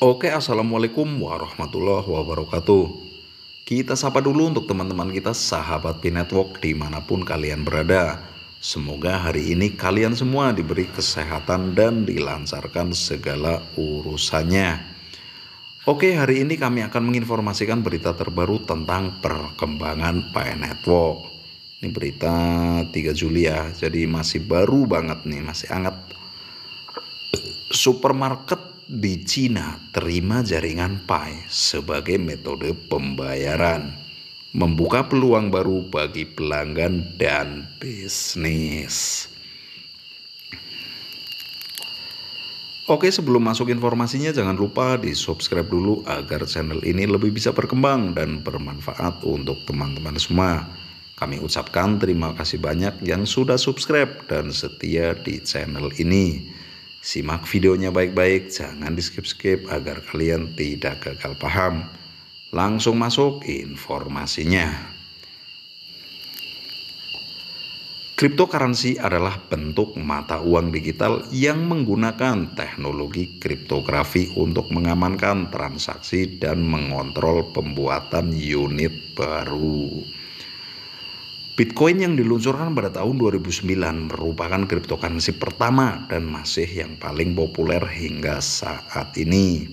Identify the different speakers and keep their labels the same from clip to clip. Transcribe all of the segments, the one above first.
Speaker 1: Oke, assalamualaikum warahmatullahi wabarakatuh. Kita sapa dulu untuk teman-teman kita sahabat P-Network dimanapun kalian berada. Semoga hari ini kalian semua diberi kesehatan dan dilancarkan segala urusannya. Oke, hari ini kami akan menginformasikan berita terbaru tentang perkembangan P-Network. Ini berita 3 Juli ya, jadi masih baru banget nih, masih hangat. Supermarket di Cina terima jaringan Pi sebagai metode pembayaran, membuka peluang baru bagi pelanggan dan bisnis. Oke, sebelum masuk informasinya jangan lupa di subscribe dulu agar channel ini lebih bisa berkembang dan bermanfaat untuk teman-teman semua. Kami ucapkan terima kasih banyak yang sudah subscribe dan setia di channel ini. Simak videonya baik-baik, jangan di skip-skip agar kalian tidak gagal paham. Langsung masuk informasinya. Cryptocurrency adalah bentuk mata uang digital yang menggunakan teknologi kriptografi untuk mengamankan transaksi dan mengontrol pembuatan unit baru. Bitcoin yang diluncurkan pada tahun 2009 merupakan cryptocurrency pertama dan masih yang paling populer hingga saat ini.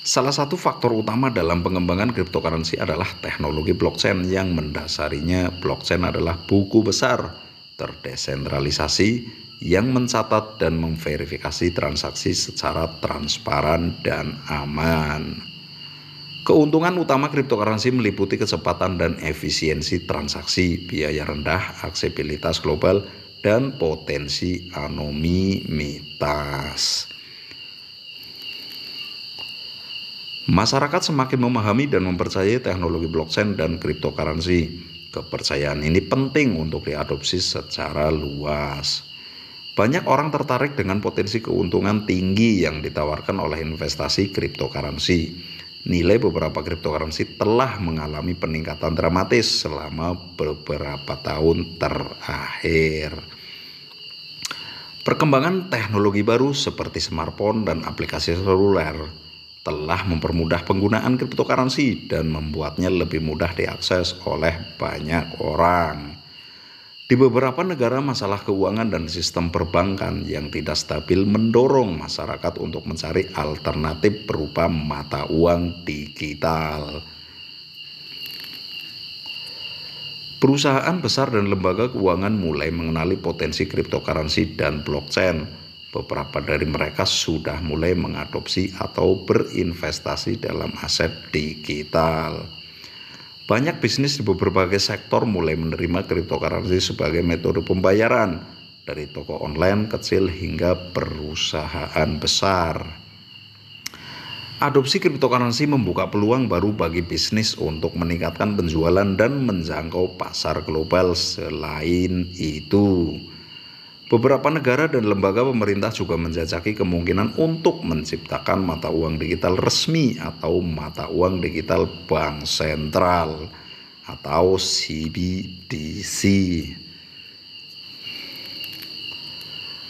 Speaker 1: Salah satu faktor utama dalam pengembangan cryptocurrency adalah teknologi blockchain yang mendasarinya blockchain adalah buku besar terdesentralisasi yang mencatat dan memverifikasi transaksi secara transparan dan aman. Keuntungan utama cryptocurrency meliputi kecepatan dan efisiensi transaksi, biaya rendah, aksesibilitas global, dan potensi anonimitas. Masyarakat semakin memahami dan mempercayai teknologi blockchain dan cryptocurrency. Kepercayaan ini penting untuk diadopsi secara luas. Banyak orang tertarik dengan potensi keuntungan tinggi yang ditawarkan oleh investasi cryptocurrency. Nilai beberapa cryptocurrency telah mengalami peningkatan dramatis selama beberapa tahun terakhir. Perkembangan teknologi baru seperti smartphone dan aplikasi seluler telah mempermudah penggunaan cryptocurrency dan membuatnya lebih mudah diakses oleh banyak orang. Di beberapa negara, masalah keuangan dan sistem perbankan yang tidak stabil mendorong masyarakat untuk mencari alternatif berupa mata uang digital. Perusahaan besar dan lembaga keuangan mulai mengenali potensi cryptocurrency dan blockchain. Beberapa dari mereka sudah mulai mengadopsi atau berinvestasi dalam aset digital. Banyak bisnis di berbagai sektor mulai menerima cryptocurrency sebagai metode pembayaran, dari toko online kecil hingga perusahaan besar. Adopsi cryptocurrency membuka peluang baru bagi bisnis untuk meningkatkan penjualan dan menjangkau pasar global. Selain itu, beberapa negara dan lembaga pemerintah juga menjajaki kemungkinan untuk menciptakan mata uang digital resmi atau mata uang digital bank sentral atau CBDC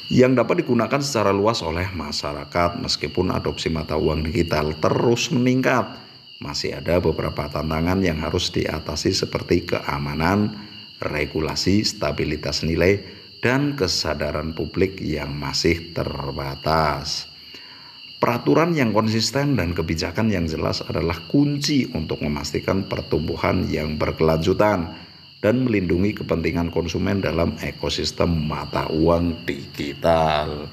Speaker 1: yang dapat digunakan secara luas oleh masyarakat. Meskipun adopsi mata uang digital terus meningkat, masih ada beberapa tantangan yang harus diatasi seperti keamanan, regulasi, stabilitas nilai, dan kesadaran publik yang masih terbatas. Peraturan yang konsisten dan kebijakan yang jelas adalah kunci untuk memastikan pertumbuhan yang berkelanjutan dan melindungi kepentingan konsumen dalam ekosistem mata uang digital.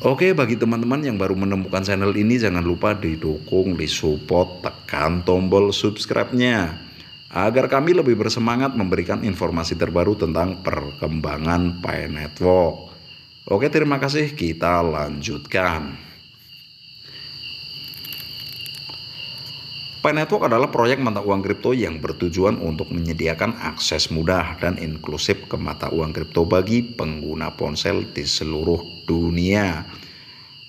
Speaker 1: Oke, bagi teman-teman yang baru menemukan channel ini, jangan lupa didukung, disupport, tekan tombol subscribe-nya agar kami lebih bersemangat memberikan informasi terbaru tentang perkembangan P-Network. Oke, terima kasih. Kita lanjutkan. P-Network adalah proyek mata uang kripto yang bertujuan untuk menyediakan akses mudah dan inklusif ke mata uang kripto bagi pengguna ponsel di seluruh dunia.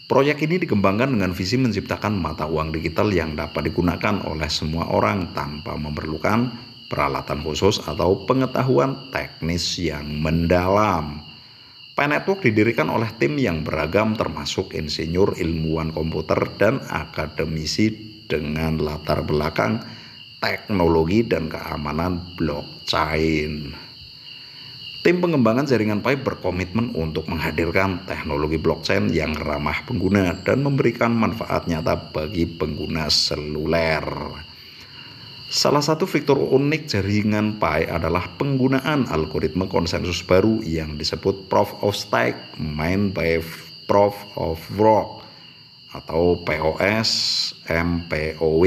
Speaker 1: Proyek ini dikembangkan dengan visi menciptakan mata uang digital yang dapat digunakan oleh semua orang tanpa memerlukan peralatan khusus atau pengetahuan teknis yang mendalam. Pi Network didirikan oleh tim yang beragam termasuk insinyur, ilmuwan komputer, dan akademisi dengan latar belakang teknologi dan keamanan blockchain. Tim pengembangan jaringan Pi berkomitmen untuk menghadirkan teknologi blockchain yang ramah pengguna dan memberikan manfaat nyata bagi pengguna seluler. Salah satu fitur unik jaringan Pi adalah penggunaan algoritma konsensus baru yang disebut Proof of Stake Mined by Proof of Work atau POS MPOW.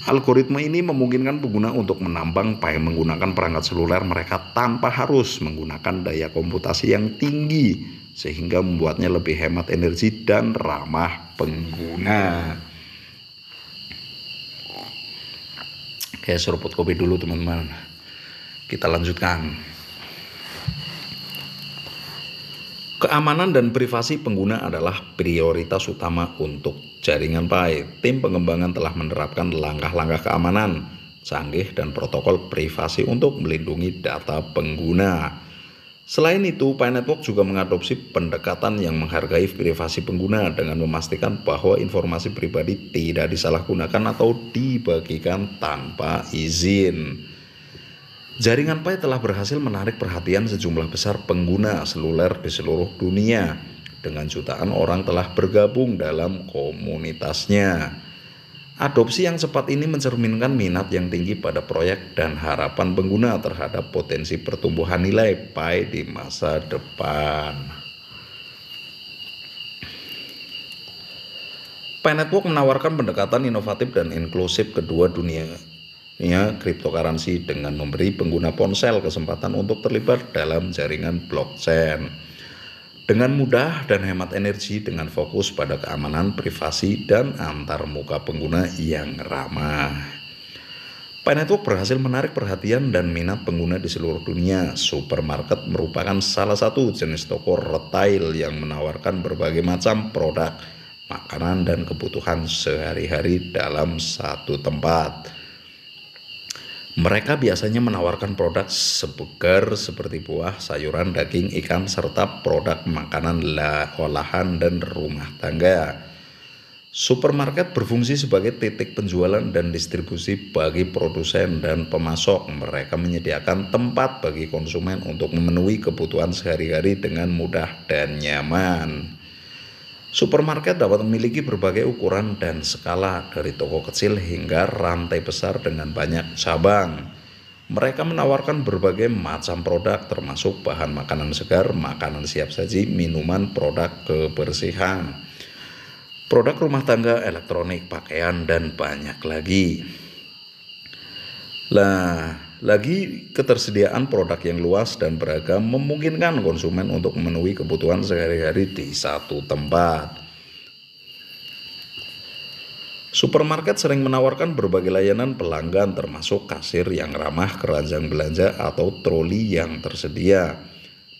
Speaker 1: Algoritma ini memungkinkan pengguna untuk menambang Pi menggunakan perangkat seluler mereka tanpa harus menggunakan daya komputasi yang tinggi, sehingga membuatnya lebih hemat energi dan ramah pengguna. Oke, seruput kopi dulu teman-teman. Kita lanjutkan. Keamanan dan privasi pengguna adalah prioritas utama untuk jaringan Pi. Tim pengembangan telah menerapkan langkah-langkah keamanan canggih dan protokol privasi untuk melindungi data pengguna. Selain itu, Pi Network juga mengadopsi pendekatan yang menghargai privasi pengguna dengan memastikan bahwa informasi pribadi tidak disalahgunakan atau dibagikan tanpa izin. Jaringan Pi telah berhasil menarik perhatian sejumlah besar pengguna seluler di seluruh dunia. Dengan jutaan orang telah bergabung dalam komunitasnya. Adopsi yang cepat ini mencerminkan minat yang tinggi pada proyek dan harapan pengguna terhadap potensi pertumbuhan nilai Pi di masa depan. Pi Network menawarkan pendekatan inovatif dan inklusif kedua dunia cryptocurrency dengan memberi pengguna ponsel kesempatan untuk terlibat dalam jaringan blockchain dengan mudah dan hemat energi dengan fokus pada keamanan, privasi, dan antarmuka pengguna yang ramah. Pi Network berhasil menarik perhatian dan minat pengguna di seluruh dunia. Supermarket merupakan salah satu jenis toko retail yang menawarkan berbagai macam produk, makanan, dan kebutuhan sehari-hari dalam satu tempat. Mereka biasanya menawarkan produk segar seperti buah, sayuran, daging, ikan, serta produk makanan olahan dan rumah tangga. Supermarket berfungsi sebagai titik penjualan dan distribusi bagi produsen dan pemasok. Mereka menyediakan tempat bagi konsumen untuk memenuhi kebutuhan sehari-hari dengan mudah dan nyaman. Supermarket dapat memiliki berbagai ukuran dan skala, dari toko kecil hingga rantai besar dengan banyak cabang. Mereka menawarkan berbagai macam produk termasuk bahan makanan segar, makanan siap saji, minuman, produk kebersihan, produk rumah tangga, elektronik, pakaian, dan banyak lagi. Lagi ketersediaan produk yang luas dan beragam memungkinkan konsumen untuk memenuhi kebutuhan sehari-hari di satu tempat. Supermarket sering menawarkan berbagai layanan pelanggan termasuk kasir yang ramah, keranjang belanja atau troli yang tersedia,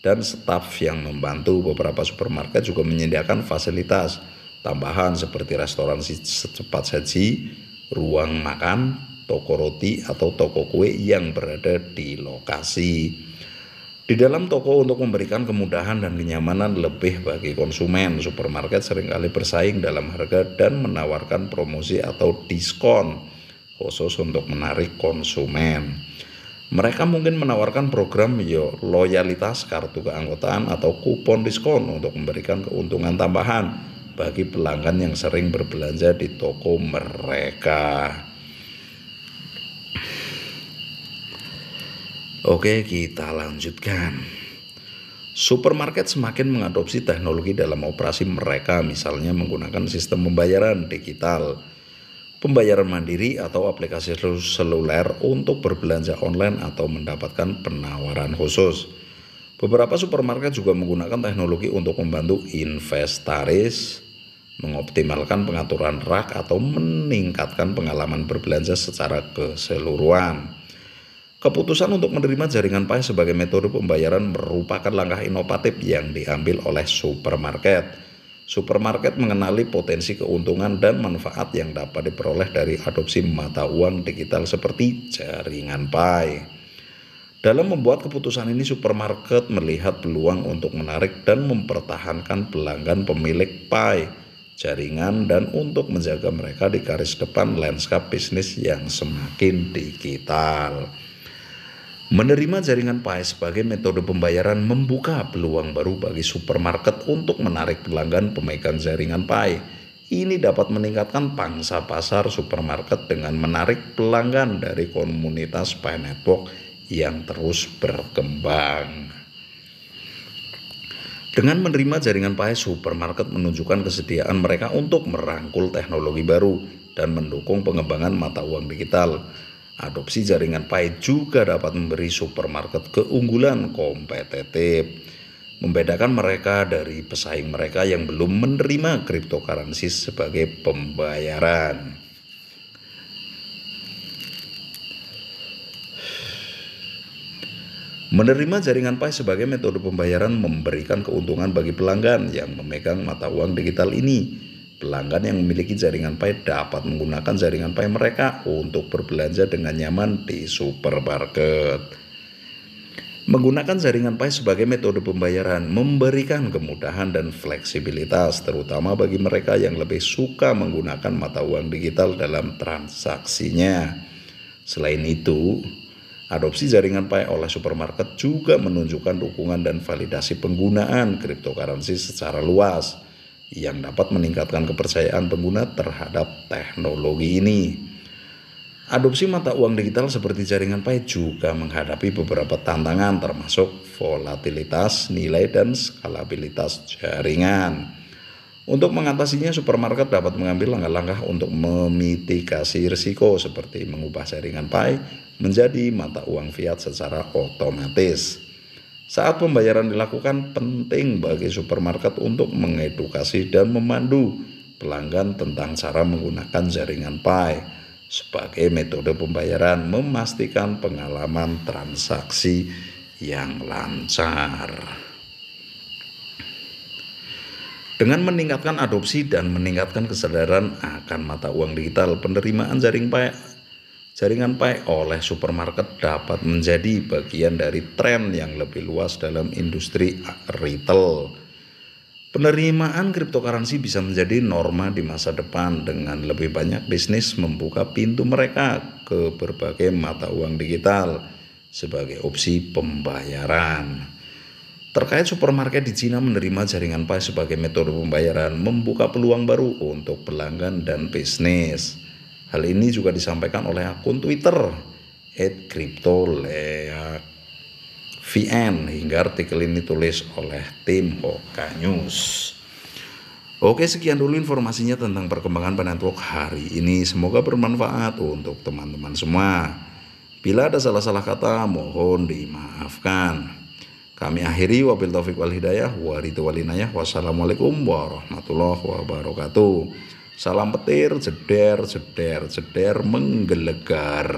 Speaker 1: dan staf yang membantu. Beberapa supermarket juga menyediakan fasilitas tambahan seperti restoran cepat saji, ruang makan, toko roti, atau toko kue yang berada di lokasi. Di dalam toko untuk memberikan kemudahan dan kenyamanan lebih bagi konsumen, supermarket seringkali bersaing dalam harga dan menawarkan promosi atau diskon khusus untuk menarik konsumen. Mereka mungkin menawarkan program loyalitas, kartu keanggotaan, atau kupon diskon untuk memberikan keuntungan tambahan bagi pelanggan yang sering berbelanja di toko mereka. Oke, kita lanjutkan. Supermarket semakin mengadopsi teknologi dalam operasi mereka, misalnya menggunakan sistem pembayaran digital, pembayaran mandiri, atau aplikasi seluler untuk berbelanja online atau mendapatkan penawaran khusus. Beberapa supermarket juga menggunakan teknologi untuk membantu inventaris, mengoptimalkan pengaturan rak, atau meningkatkan pengalaman berbelanja secara keseluruhan. Keputusan untuk menerima jaringan Pi sebagai metode pembayaran merupakan langkah inovatif yang diambil oleh supermarket. Supermarket mengenali potensi keuntungan dan manfaat yang dapat diperoleh dari adopsi mata uang digital seperti jaringan Pi. Dalam membuat keputusan ini, supermarket melihat peluang untuk menarik dan mempertahankan pelanggan pemilik Pi jaringan dan untuk menjaga mereka di garis depan lanskap bisnis yang semakin digital. Menerima jaringan Pi sebagai metode pembayaran membuka peluang baru bagi supermarket untuk menarik pelanggan pemegang jaringan Pi. Ini dapat meningkatkan pangsa pasar supermarket dengan menarik pelanggan dari komunitas Pi Network yang terus berkembang. Dengan menerima jaringan Pi, supermarket menunjukkan kesediaan mereka untuk merangkul teknologi baru dan mendukung pengembangan mata uang digital. Adopsi jaringan Pi juga dapat memberi supermarket keunggulan kompetitif, membedakan mereka dari pesaing mereka yang belum menerima cryptocurrency sebagai pembayaran. Menerima jaringan Pi sebagai metode pembayaran memberikan keuntungan bagi pelanggan yang memegang mata uang digital ini. Pelanggan yang memiliki jaringan Pi dapat menggunakan jaringan Pi mereka untuk berbelanja dengan nyaman di supermarket. Menggunakan jaringan Pi sebagai metode pembayaran memberikan kemudahan dan fleksibilitas, terutama bagi mereka yang lebih suka menggunakan mata uang digital dalam transaksinya. Selain itu, adopsi jaringan Pi oleh supermarket juga menunjukkan dukungan dan validasi penggunaan cryptocurrency secara luas yang dapat meningkatkan kepercayaan pengguna terhadap teknologi ini. Adopsi mata uang digital seperti jaringan Pi juga menghadapi beberapa tantangan termasuk volatilitas nilai dan skalabilitas jaringan. Untuk mengatasinya, supermarket dapat mengambil langkah-langkah untuk memitigasi risiko seperti mengubah jaringan Pi menjadi mata uang fiat secara otomatis. Saat pembayaran dilakukan, penting bagi supermarket untuk mengedukasi dan memandu pelanggan tentang cara menggunakan jaringan Pi sebagai metode pembayaran, memastikan pengalaman transaksi yang lancar. Dengan meningkatkan adopsi dan meningkatkan kesadaran akan mata uang digital, penerimaan jaringan Pi oleh supermarket dapat menjadi bagian dari tren yang lebih luas dalam industri retail. Penerimaan cryptocurrency bisa menjadi norma di masa depan dengan lebih banyak bisnis membuka pintu mereka ke berbagai mata uang digital sebagai opsi pembayaran. Terkait supermarket di Cina, menerima jaringan Pi sebagai metode pembayaran membuka peluang baru untuk pelanggan dan bisnis. Hal ini juga disampaikan oleh akun Twitter @cryptoleakvn hingga artikel ini ditulis oleh tim Hoka News. Oke, sekian dulu informasinya tentang perkembangan Pi Network hari ini. Semoga bermanfaat untuk teman-teman semua. Bila ada salah-salah kata, mohon dimaafkan. Kami akhiri, wabil taufiq wal hidayah, waridwalinayah, wassalamualaikum warahmatullahi wabarakatuh. Salam petir, jeder, jeder, jeder, menggelegar.